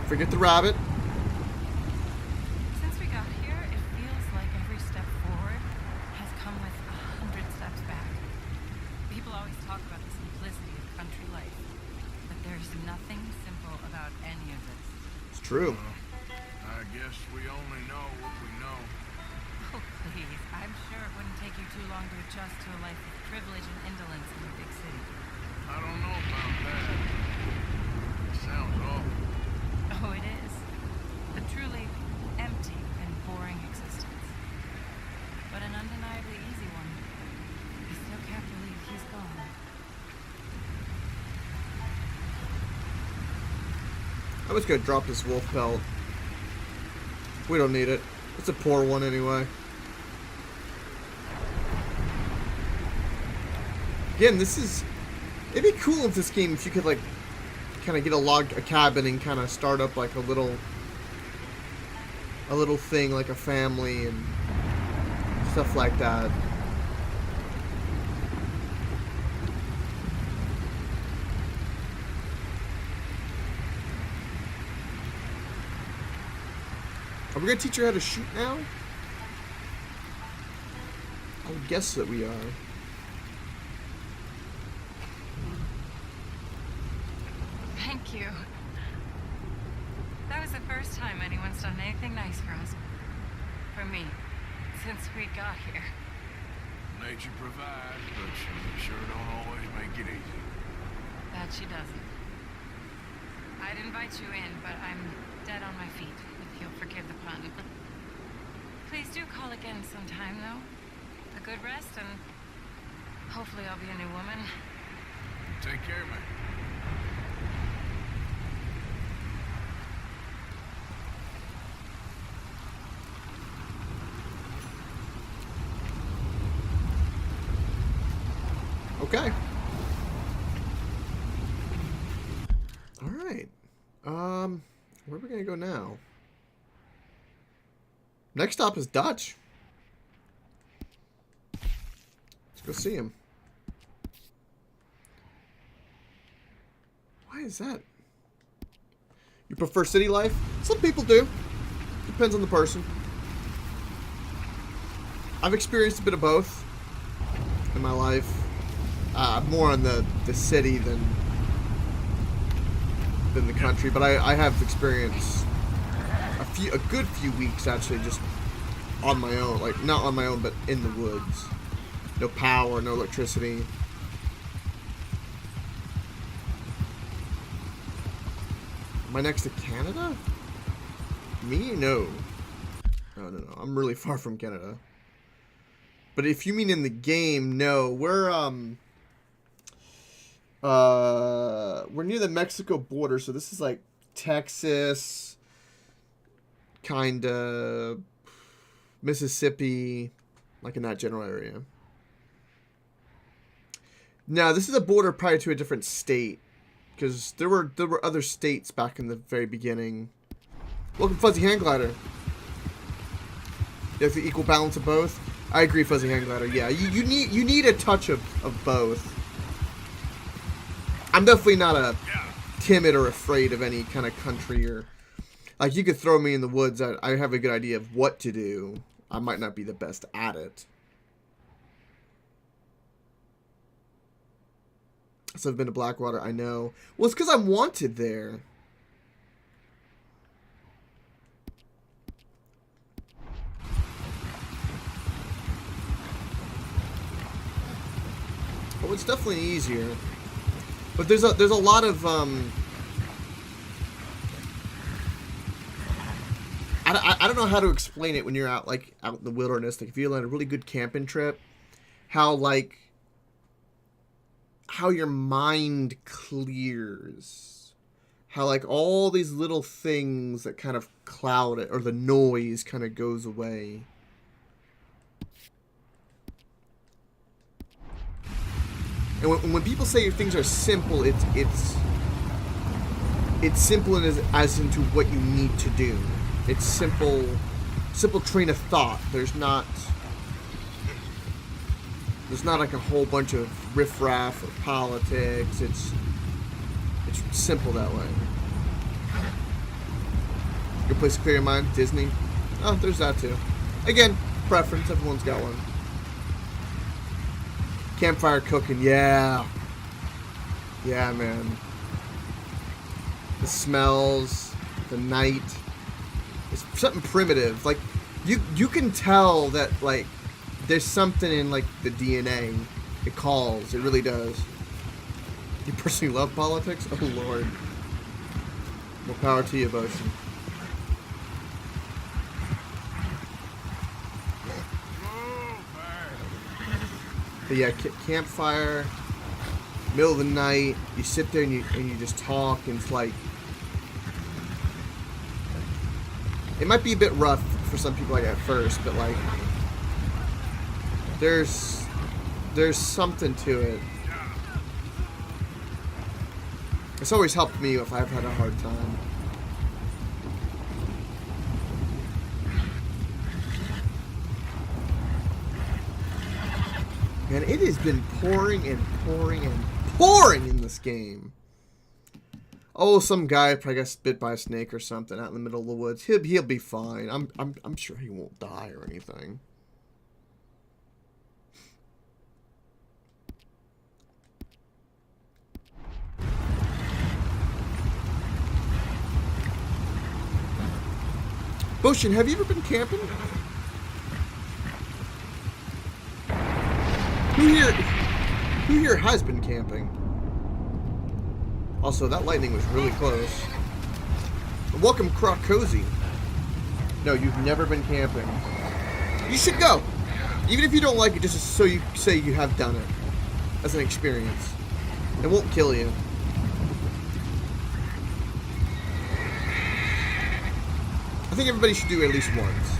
forget the rabbit. Since we got here, it feels like every step forward has come with 100 steps back. People always talk about the simplicity of country life, but there's nothing simple about any of this. It's true. I guess we only know what we know. Oh, please. I'm sure it wouldn't take you too long to adjust to a life of privilege and indolence in a big city. I don't know about that. It sounds awful. Oh, it is. A truly empty and boring existence. But an undeniably easy one. I still can't believe he's gone. I was gonna drop this wolf pelt. We don't need it. It's a poor one anyway. Again, this is... It'd be cool if this game, if you could, like, kind of get a cabin and kind of start up, like, a little thing, like a family and stuff like that. Are we gonna teach her how to shoot now? I would guess that we are. Thank you. That was the first time anyone's done anything nice for us. For me. Since we got here. Nature provides, but she sure don't always make it easy. That she doesn't. I'd invite you in, but I'm dead on my feet, if you'll forgive the pun. Please do call again sometime, though. A good rest, and hopefully I'll be a new woman. Take care, man. Okay. Alright. Where are we gonna go now? Next stop is Dutch. Let's go see him. Why is that? You prefer city life? Some people do. Depends on the person. I've experienced a bit of both in my life. More on the city than the country, but I have experienced a good few weeks actually just on my own, like not on my own, but in the woods. No power, no electricity. Am I next to Canada? Me? No. No. I'm really far from Canada. But if you mean in the game, no. We're near the Mexico border, so this is like Texas, kinda Mississippi, like in that general area. Now, this is a border probably to a different state, because there were other states back in the very beginning. Welcome, Fuzzy Hand Glider. You have the equal balance of both. I agree, Fuzzy Hand Glider. Yeah, you need a touch of both. I'm definitely not a timid or afraid of any kind of country, or like you could throw me in the woods. I have a good idea of what to do. I might not be the best at it. So I've been to Blackwater. I know. Well, it's because I'm wanted there. Oh, it's definitely easier. But there's a lot of I don't know how to explain it when you're out in the wilderness. Like if you're on a really good camping trip, how your mind clears, how like all these little things that kind of cloud it, or the noise kind of goes away. And when people say things are simple, it's simple as into what you need to do. It's simple train of thought. There's not like a whole bunch of riffraff or politics. It's simple that way. Good place to clear your mind. Disney. Oh, there's that too. Again, preference. Everyone's got one. Campfire cooking. Yeah. Yeah, man. The smells, the night. It's something primitive. Like, you can tell that, like, there's something in, like, the DNA. It calls. It really does. You personally love politics? Oh, Lord. More power to you, Bosun. But yeah, campfire, middle of the night, you sit there and you just talk, and it's like, it might be a bit rough for some people like at first, but like, there's something to it. It's always helped me if I've had a hard time. Man, it has been pouring and pouring and pouring in this game. Oh, some guy probably got bit by a snake or something out in the middle of the woods. He'll be fine. I'm sure he won't die or anything. Boshin, have you ever been camping? Who here has been camping? Also, that lightning was really close. Welcome, Croc Cozy. No, you've never been camping. You should go. Even if you don't like it, just so you say you have done it. As an experience. It won't kill you. I think everybody should do it at least once.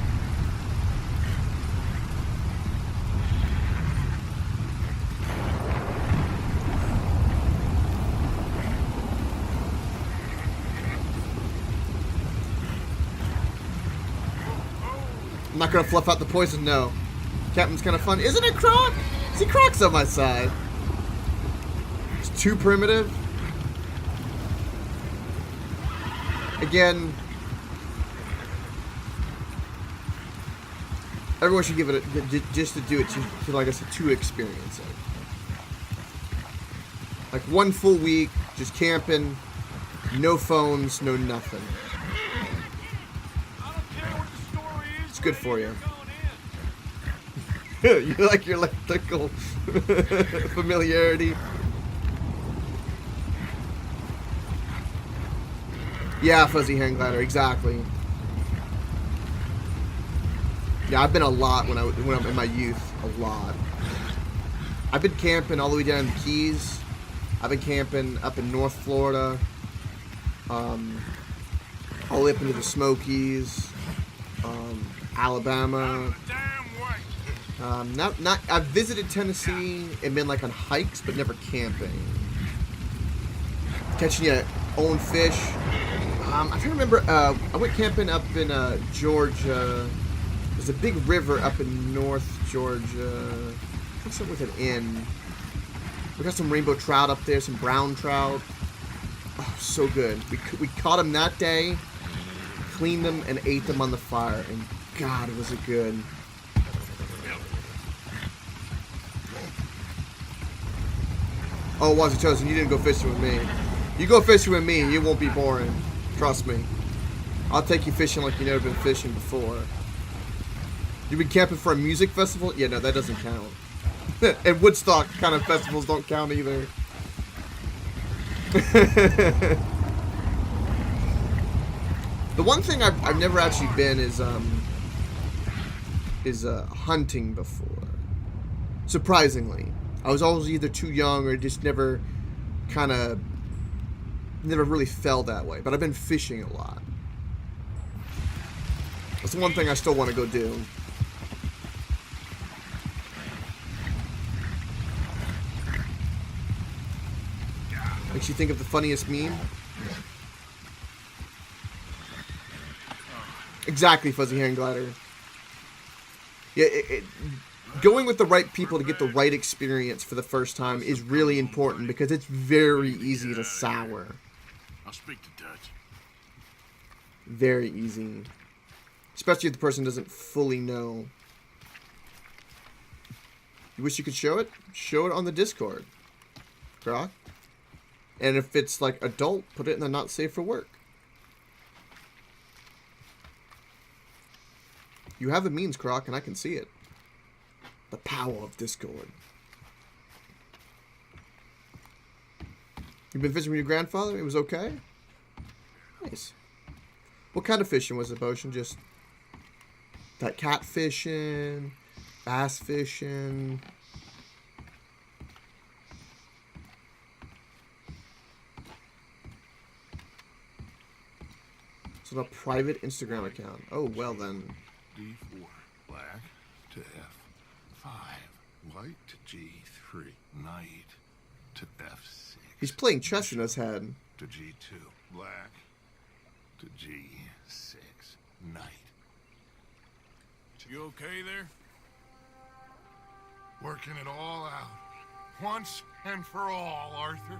I'm not gonna fluff out the poison, no. Captain's kind of fun. Isn't it, Croc? See, Croc's on my side. It's too primitive. Again, everyone should give it just to do it, to like I said, to experience it. Like 1 full week, just camping, no phones, no nothing. It's good for you. You like your electrical familiarity. Yeah, fuzzy hang glider, exactly. Yeah, I've been a lot when I'm in my youth, a lot. I've been camping all the way down in the Keys. I've been camping up in North Florida, all the way up into the Smokies, Alabama. I've visited Tennessee and been like on hikes, but never camping. Catching your own fish. I can't remember. I went camping up in Georgia. There's a big river up in North Georgia. What's up with an N? We got some rainbow trout up there, some brown trout. Oh, so good. We caught them that day, cleaned them, and ate them on the fire. And God, was it good. Oh, Wazzy Chosen, you didn't go fishing with me. You go fishing with me, and you won't be boring. Trust me. I'll take you fishing like you've never been fishing before. You been camping for a music festival? Yeah, no, that doesn't count. And Woodstock kind of festivals don't count either. The one thing I've never actually been is hunting before. Surprisingly. I was always either too young or just never really felt that way. But I've been fishing a lot. That's the one thing I still want to go do. Makes you think of the funniest meme? Exactly, Fuzzy Hang Glider. Yeah, going with the right people to get the right experience for the first time is really important because it's very easy to sour. I'll speak to Dutch. Very easy. Especially if the person doesn't fully know. You wish you could show it? Show it on the Discord. Croc. And if it's like adult, put it in the not safe for work. You have the means, Croc, and I can see it. The power of Discord. You've been fishing with your grandfather? It was okay? Nice. What kind of fishing was it, Potion? Just that cat fishing, bass fishing. It's on a private Instagram account. Oh, well then. D4, black to F5, white to G3, knight to F6. He's playing chess in his head. To G2, black to G6, knight. You okay there? Working it all out. Once and for all, Arthur.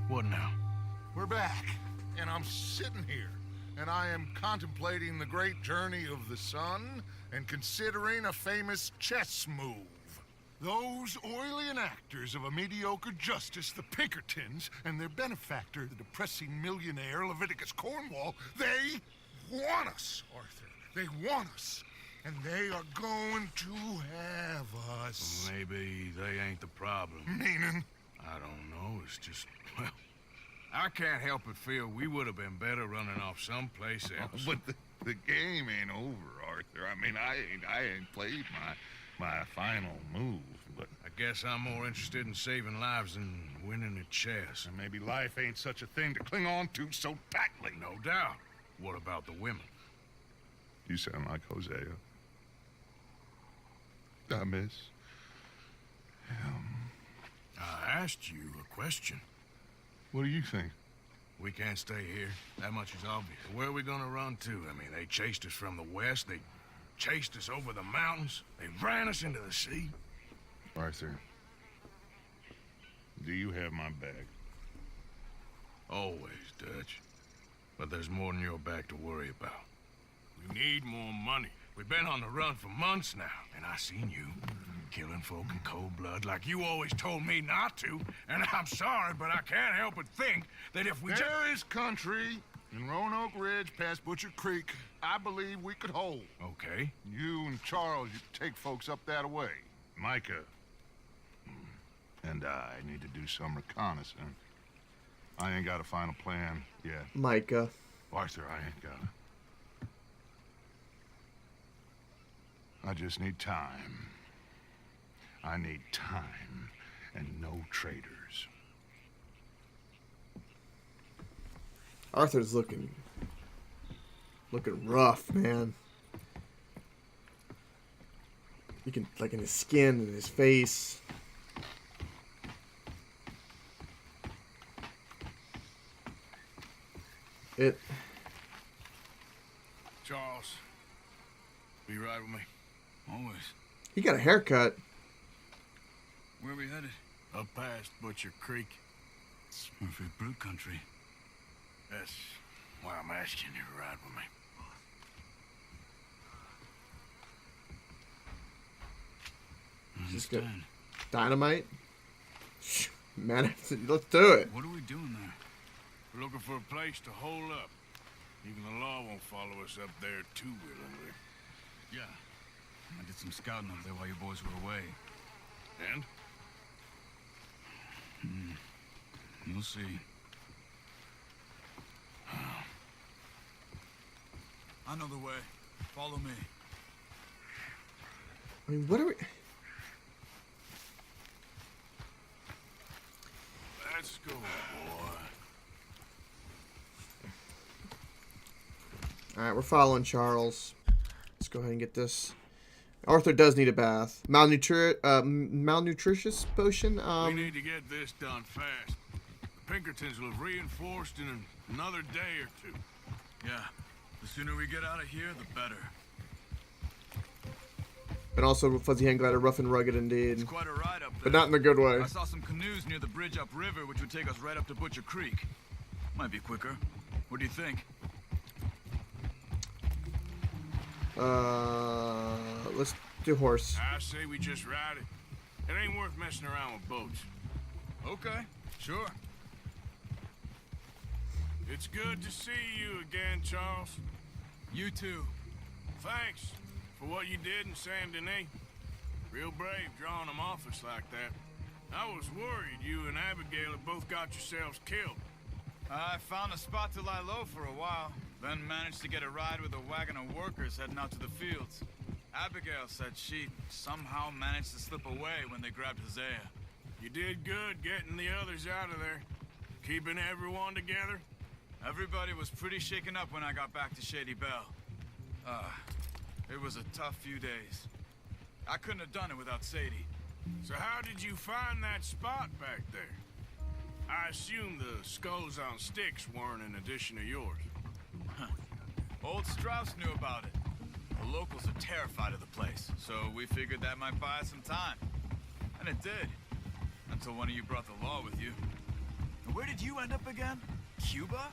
What now? We're back, and I'm sitting here, and I am contemplating the great journey of the sun and considering a famous chess move. Those oily enactors of a mediocre justice, the Pinkertons, and their benefactor, the depressing millionaire Leviticus Cornwall, they want us, Arthur. They want us. And they are going to have us. Maybe they ain't the problem. Meaning? I don't know. It's just, well, I can't help but feel we would have been better running off someplace else. But the game ain't over, Arthur. I mean, I ain't played my final move, but I guess I'm more interested in saving lives than winning at chess. and maybe life ain't such a thing to cling on to so tightly. No doubt. What about the women? You sound like Hosea. I miss him. I asked you a question. What do you think? We can't stay here. That much is obvious. Where are we gonna run to? I mean, they chased us from the west. They chased us over the mountains. They ran us into the sea. Arthur, do you have my bag? Always, Dutch. But there's more than your back to worry about. We need more money. We've been on the run for months now, and I seen you killing folk in cold blood like you always told me not to. And I'm sorry, but I can't help but think that if we There is country in Roanoke Ridge past Butcher Creek I believe we could hold. Okay. You and Charles, you take folks up that way. Micah and I need to do some reconnaissance. I ain't got a final plan yet. Micah. Arthur, I ain't got it. I just need time. I need time and no traitors. Arthur's looking rough, man. You can, like, in his skin and his face. Charles, be right with me. Always. He got a haircut. Where are we headed? Up past Butcher Creek. Smurfy Brute Country. That's why I'm asking you to ride with me. Just get Understand. dynamite. Man, let's do it. What are we doing there? We're looking for a place to hole up. Even the law won't follow us up there too willingly. Yeah. I did some scouting up there while you boys were away. And? You'll see. I know the way. Follow me. I mean, what are we... Let's go, boy. Alright, we're following Charles. Let's go ahead and get this. Arthur does need a bath. Malnutritious potion? We need to get this done fast. The Pinkertons will have reinforced in another day or two. Yeah. The sooner we get out of here, the better. And also Fuzzy Hand Glider, rough and rugged indeed. It's quite a ride up there. But not in a good way. I saw some canoes near the bridge upriver, which would take us right up to Butcher Creek. Might be quicker. What do you think? Let's do horse. I say we just ride it. It ain't worth messing around with boats. Okay, sure. It's good to see you again, Charles. You too. Thanks for what you did in Saint Denis. Real brave drawing them off us like that. I was worried you and Abigail had both got yourselves killed. I found a spot to lie low for a while, then managed to get a ride with a wagon of workers heading out to the fields. Abigail said she somehow managed to slip away when they grabbed Hosea. You did good getting the others out of there. Keeping everyone together. Everybody was pretty shaken up when I got back to Shady Belle. It was a tough few days. I couldn't have done it without Sadie. So how did you find that spot back there? I assume the skulls on sticks weren't an addition of yours. Old Strauss knew about it. The locals are terrified of the place, so we figured that might buy us some time. And it did. Until one of you brought the law with you. Where did you end up again? Cuba?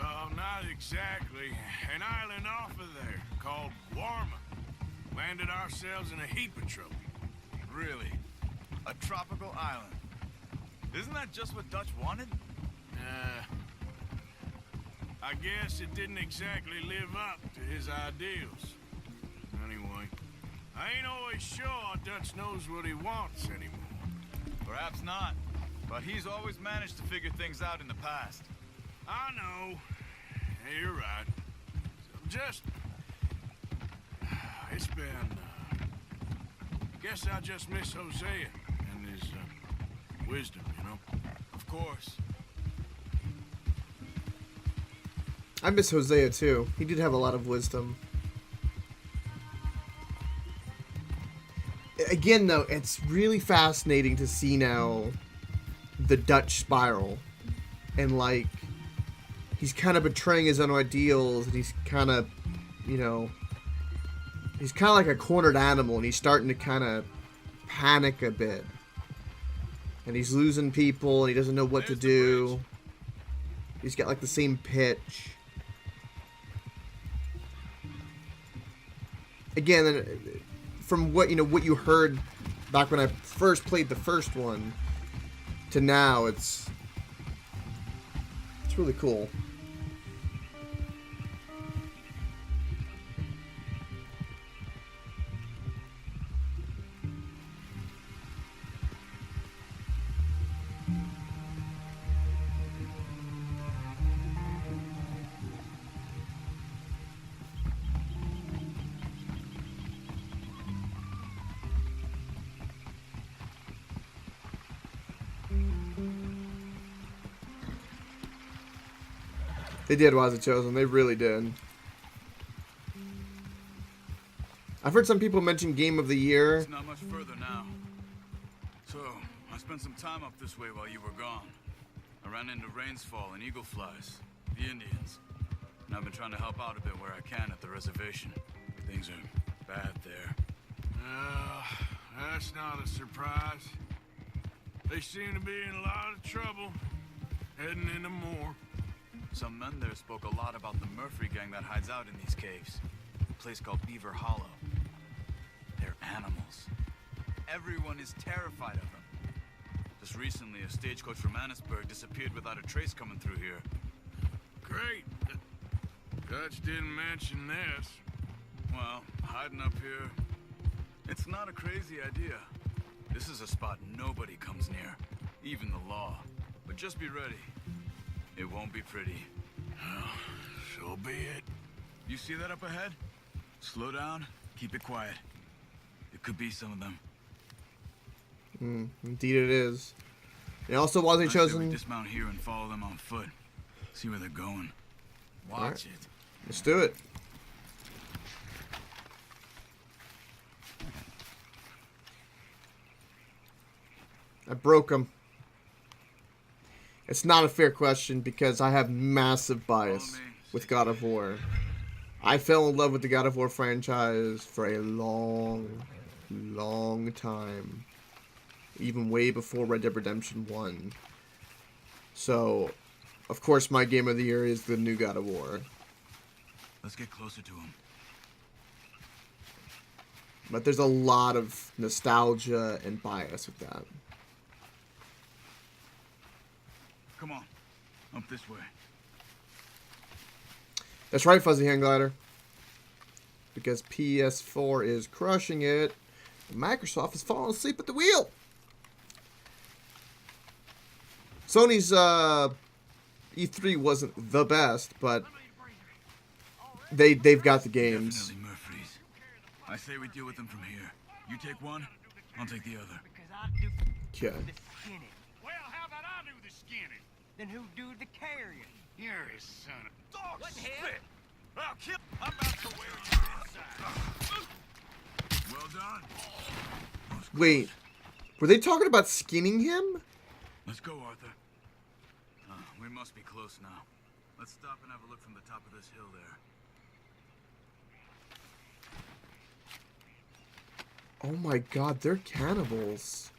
Oh, not exactly. An island off of there, called Warma. Landed ourselves in a heap of trouble. Really? A tropical island? Isn't that just what Dutch wanted? I guess it didn't exactly live up to his ideals. Anyway, I ain't always sure Dutch knows what he wants anymore. Perhaps not. But he's always managed to figure things out in the past. I know. Yeah, you're right. Just... It's been... Guess I just miss Hosea and his wisdom, you know? Of course. I miss Hosea too. He did have a lot of wisdom. Again, though, it's really fascinating to see now the Dutch spiral. And, like, he's kind of betraying his own ideals, and he's kind of, you know... He's kind of like a cornered animal, and he's starting to kind of panic a bit. And he's losing people, and he doesn't know what to do. He's got, like, the same pitch. Again, from what you heard back when I first played the first one to now, it's really cool. They did Wise the Chosen. They really did. I've heard some people mention Game of the Year. It's not much further now. So, I spent some time up this way while you were gone. I ran into Rainsfall and Eagle Flies, the Indians. And I've been trying to help out a bit where I can at the reservation. Things are bad there. That's not a surprise. They seem to be in a lot of trouble, heading into more. Some men there spoke a lot about the Murphy gang that hides out in these caves. A place called Beaver Hollow. They're animals. Everyone is terrified of them. Just recently, a stagecoach from Annisburg disappeared without a trace coming through here. Great. Dutch didn't mention this. Well, hiding up here, it's not a crazy idea. This is a spot nobody comes near, even the law. But just be ready. It won't be pretty. Well, so be it. You see that up ahead? Slow down, keep it quiet. It could be some of them. Indeed it is. And also, Wise the Chosen... We dismount here and follow them on foot. See where they're going. Watch it. Let's do it. I broke him. It's not a fair question because I have massive bias with God of War. I fell in love with the God of War franchise for a long, long time. Even way before Red Dead Redemption 1. So, of course, my game of the year is the new God of War. Let's get closer to him. But there's a lot of nostalgia and bias with that. Come on, up this way. That's right, Fuzzy Hand Glider. Because PS4 is crushing it. Microsoft is falling asleep at the wheel. Sony's E3 wasn't the best, but they've got the games. Definitely Murphy's. I say we deal with them from here. You take one, I'll take the other. Because I do Okay. the skinning. Well, how about I do the skinning? Then who do the carrying? You're his son of dog What the spit. hell? I'll kill. I'm about to wear you inside. Well done. Wait, were they talking about skinning him? Let's go, Arthur. We must be close now. Let's stop and have a look from the top of this hill there. Oh my god, they're cannibals.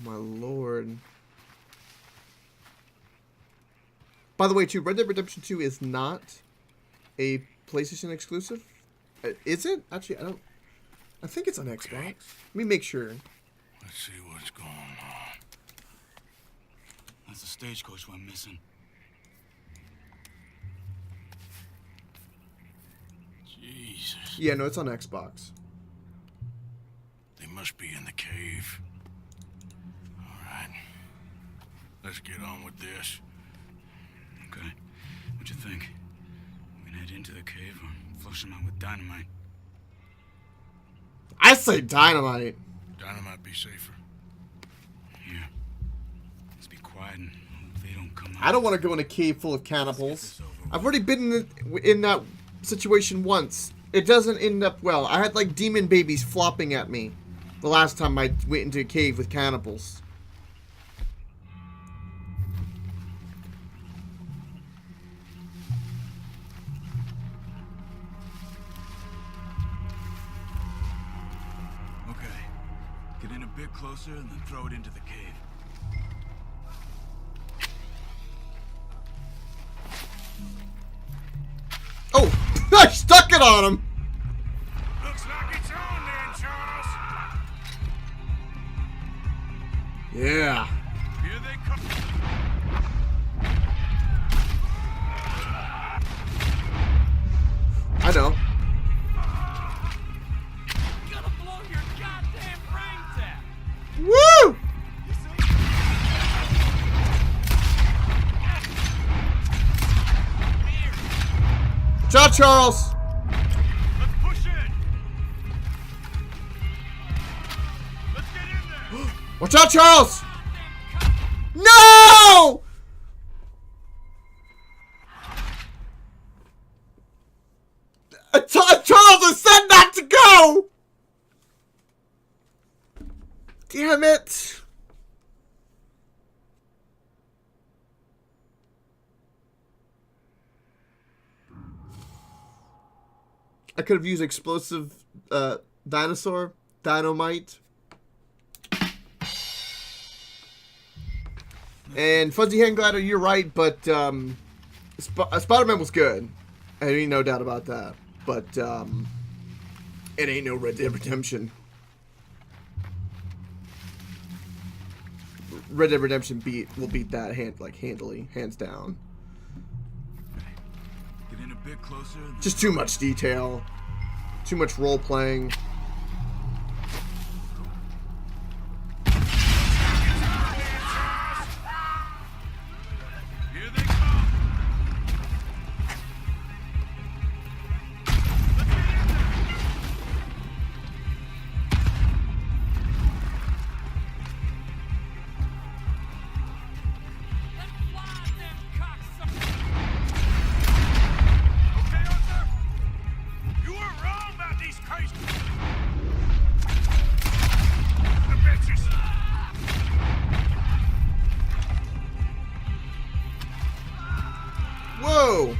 My lord. By the way, too, Red Dead Redemption 2 is not a PlayStation exclusive. Is it? Actually, I think it's on Xbox. Let me make sure. Let's see what's going on. That's the stagecoach we're missing. Jesus. Yeah, no, it's on Xbox. They must be in the cave. All right. Let's get on with this. Okay. What you think? We can head into the cave or flush them out with dynamite. I say dynamite. Dynamite be safer. Here. Let's be quiet and hope they don't come out. I don't want to go in a cave full of cannibals. I've already been in that situation once. It doesn't end up well. I had like demon babies flopping at me the last time I went into a cave with cannibals. Okay. Get in a bit closer and then throw it into the cave. Oh, I stuck it on him. Looks like it's on then, Charles. Yeah. Here they come. I know. Gonna blow your goddamn brains out. Woo! Ciao, Charles. Let's push in. Let's get in there. Watch out, Charles. No! Charles, I said not to go! Damn it. I could have used explosive dinosaur, dynamite. And Fuzzy Hand Glider, you're right, but Spider-Man was good. I ain't no doubt about that. But it ain't no Red Dead Redemption. Red Dead Redemption will beat that handily, hands down. Get in a bit closer. And Just too much detail, too much role playing. Here they come. Let's get in there. Let's fly them cocksuckers. Okay, Arthur. You were wrong about these crazy. The bitches. Whoa!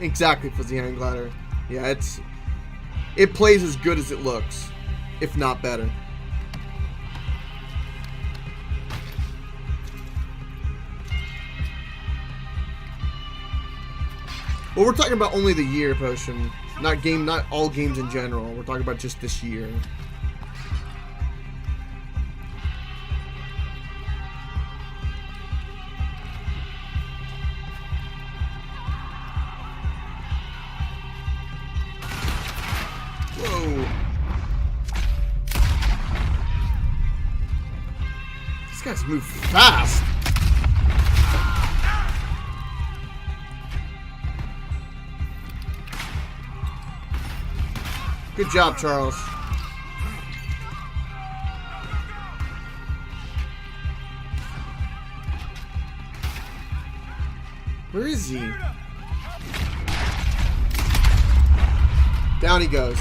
Exactly for the hang glider. Yeah, it plays as good as it looks, if not better. Well, we're talking about only the year, Potion. Not all games in general. We're talking about just this year. Whoa. These guys move fast. Good job, Charles. Where is he? Down he goes.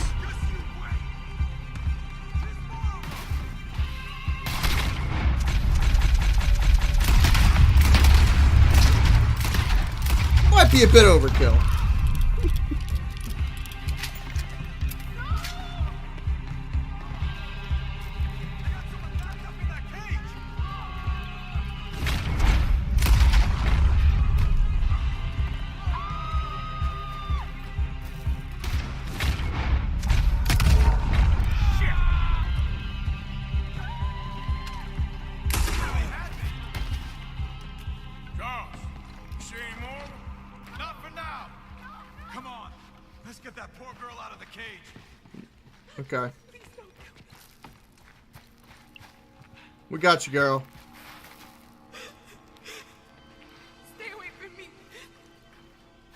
Might be a bit overkill. Okay. We got you, girl. Stay away from me.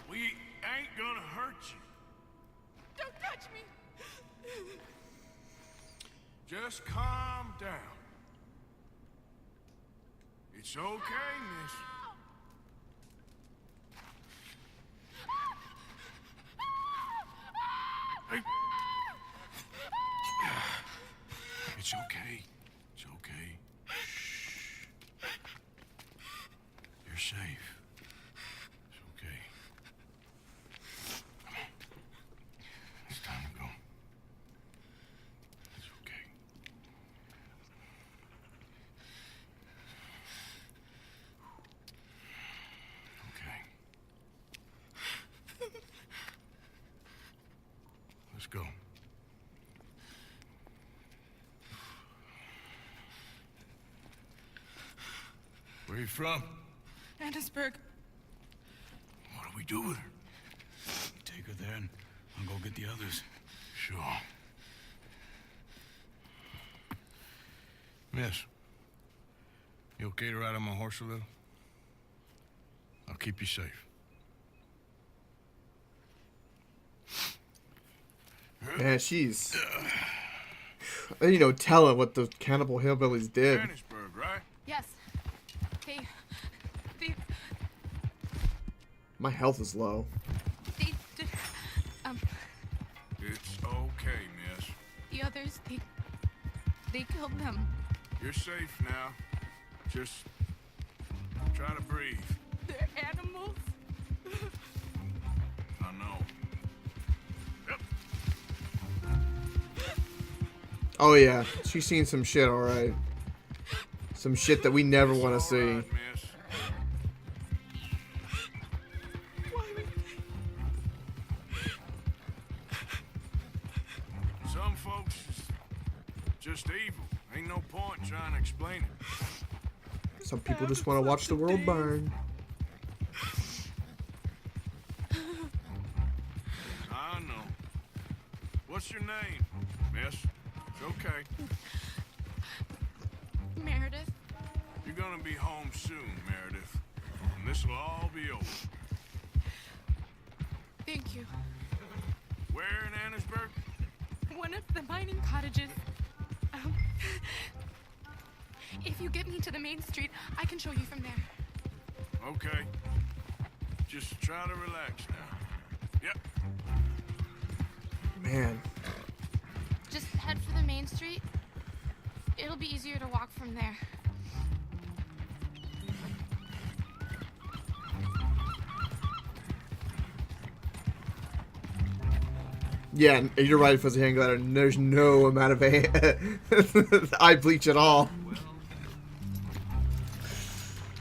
We ain't gonna hurt you. Don't touch me. Just calm down. It's okay, miss. Hey. It's okay. It's okay. Shh. You're safe. It's okay. Come on. It's time to go. It's okay. Okay. Let's go. Where are you from? Annisburg. What do we do with her? Take her there and I'll go get the others. Sure. Miss, you okay to ride on my horse a little? I'll keep you safe. Man, she's... You know, telling what the Cannibal Hillbillies did. Annisburg, right? Yes. They My health is low. did, It's okay, miss. the others, they killed them. You're safe now. Just try to breathe. They're animals. I know. Yep. Oh yeah, she's seen some shit, alright. Some shit that we never want to see. All right, miss. Some folks is just evil. Ain't no point trying to explain it. Some people just want to watch the world burn. I know. What's your name, miss? It's okay. Meredith. You're gonna be home soon, Meredith. And this'll all be over. Thank you. Where in Annisburg? One of the mining cottages. If you get me to the main street, I can show you from there. Okay. Just try to relax now. Yep. Man. Just head for the main street. It'll be easier to walk from there. Yeah, you're right, Fuzzy Hang Glider. There's no amount of eye bleach at all.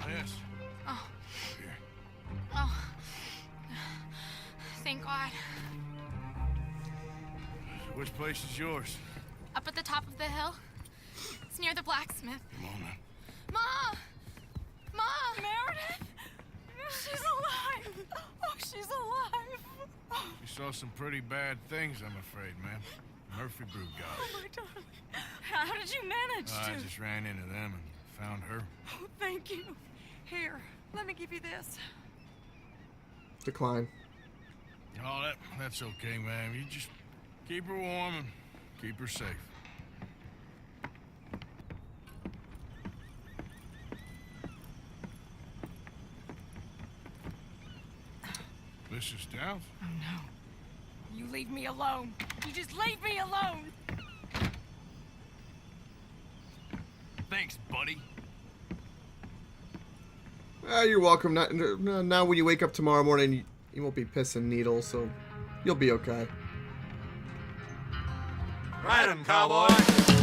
Yes. Oh. Oh. Thank God. Which place is yours? Up at the top of the hill. It's near the blacksmith. Come on, then. Mom! Mom! Meredith! She's alive! Oh, she's alive! You saw some pretty bad things, I'm afraid, man. Murphy Brood got Oh, it. my darling. How did you manage I to? just ran into them and found her. Oh, thank you. Here, let me give you this. Decline. Oh, that's okay, man. You just keep her warm and keep her safe. Mrs. Downs? Oh, no. You leave me alone. You just leave me alone. Thanks, buddy. You're welcome. Now when you wake up tomorrow morning, you won't be pissing needles, so you'll be okay. Ride him, cowboy.